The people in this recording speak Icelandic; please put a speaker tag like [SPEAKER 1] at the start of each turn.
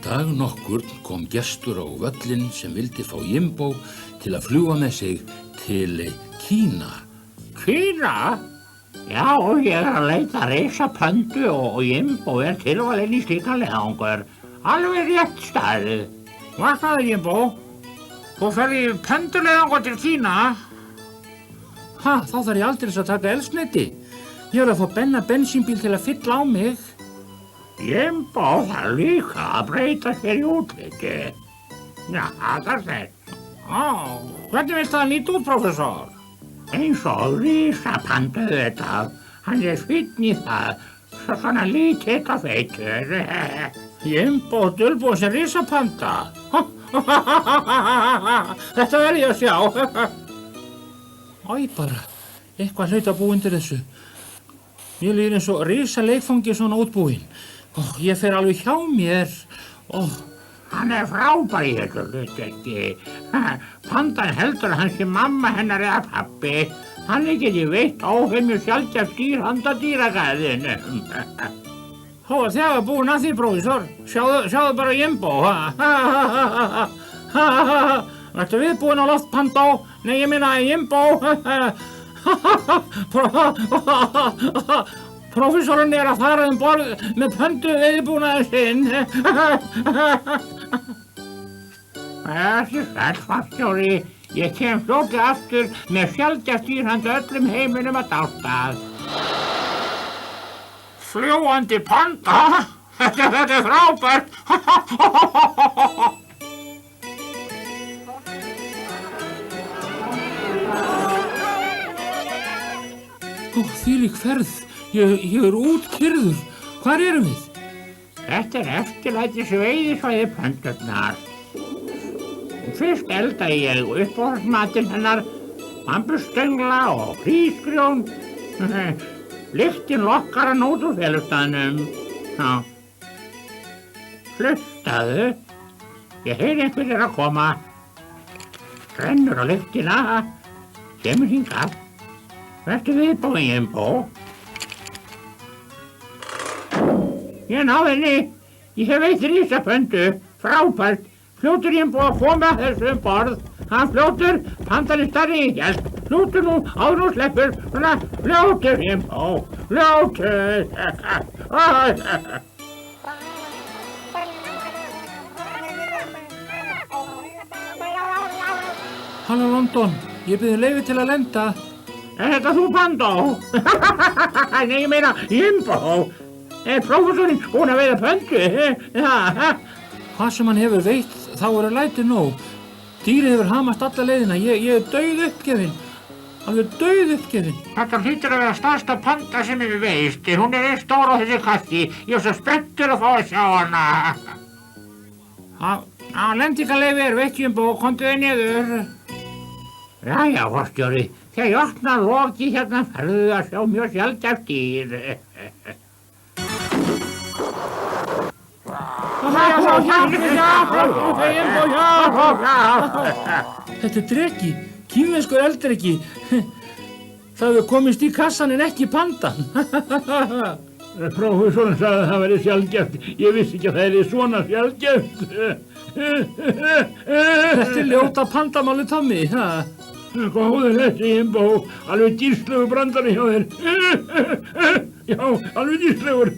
[SPEAKER 1] Dag nokkurn kom gestur á völlinn sem vildi fá Jimbo til að fljúga með sig til Kína.
[SPEAKER 2] Kína? Já, ég að leita risapöndu og Jimbo tilvalinn í slíkan leiðangur. Alveg rétt staðið.
[SPEAKER 3] Hvað það, Jimbo? Þú ferð í pönduleiðangur til Kína?
[SPEAKER 1] Ha, þá þarf ég aldrei að taka eldsneyti. Ég að fá bensínbíl til að fylla á mig.
[SPEAKER 2] Jimbo þarf líka að breyta sér í útliti. Já, það er þetta.
[SPEAKER 3] Hvernig vilt það líta út, prófessor?
[SPEAKER 2] Eins og risapandu þetta. Hann fínn í það. Svona lítill og feitur.
[SPEAKER 3] Jimbo dulbúinn sem risapanda. Þetta verð ég að sjá.
[SPEAKER 1] Æ, bara, eitthvað hlaut að búa undir þessu. Mér líður eins og risaleikfangi svona útbúinn. Ég fer alveg hjá mér.
[SPEAKER 2] Hann frábær í þessu hlutverki. Pandan heldur að hann sé mamma hennar eða pabbi. Hann geti veitt óhemju sjaldgæft dýr handa dýragarðinum.
[SPEAKER 3] Þá er þegar búinn að því, prófessor. Sjáðu bara Jimbo. Ertu viðbúinn á loft, Pandó? Nei, ég meina Jimbo. Prófessorinn að fara borð með pöndu viðbúnaðinn sinn.
[SPEAKER 2] Þessi sæll, farstjóri. Ég kem fljótlega aftur með sjaldgæft dýr handa öllum heiminum að dástað.
[SPEAKER 3] Fljúgandi panda? Þetta er frábært.
[SPEAKER 1] Þvílík ferð. Ég er útkyrður. Hvar erum við?
[SPEAKER 2] Þetta er eftirlætis veiðisvæði pöndurnar. Fyrst eldaði ég uppáhaldsmatinn hennar, bambusstöngla og hrísgrjón. Lyktin lokkar hann út úr felustaðnum. Hlustaðu. Ég heyri einhverjir að koma. Rennur á lyktina. Kemur hingað. Vertu viðbúinn, Jimbo. Ég náði henni. Ég hef veitt risapöndu. Frábært. Fljótur Jimbo að koma þessu borð. Hann fljótur. Pandan stærri í hjálp. Fljótur nú, áður nú sleppur. Svona, fljótur Jimbo. Fljótur.
[SPEAKER 1] Halló London, ég bið leyfi til að lenda.
[SPEAKER 2] Er þetta þú, Pandó? Nei, ég meina Jimbo. Er prófessorinn búinn að veiða pöndu?
[SPEAKER 1] Hvað sem hann hefur veitt, þá lætið nóg. Dýrið hefur hamast alla leiðina. Ég er dauðuppgefinn. Alveg dauðuppgefinn.
[SPEAKER 2] Þetta hlýtur að vera stærsta panda sem ég veist. Hún er eins stór á þessi kasti. Ég er svo spenntur að fá að sjá hana.
[SPEAKER 3] Lendingarleyfi veitt, Jimbo. Komdu þig niður.
[SPEAKER 2] Jæja, forstjóri. Þegar ég opna loki hérna ferðu að sjá mjög sjaldgæft dýr.
[SPEAKER 1] Þetta er dreki, kínverskur eldreki. Það hefur komist í kassan en ekki pandan.
[SPEAKER 2] Prófessorinn sagði að það væri sjaldgæft. Ég vissi ekki að það er svona sjaldgæft.
[SPEAKER 1] Þetta er ljóta pandamáli, Tommy.
[SPEAKER 2] Góður þessi, Jimbo. Alveg dýrslegur brandari hjá þér. Já, alveg dýrslegur.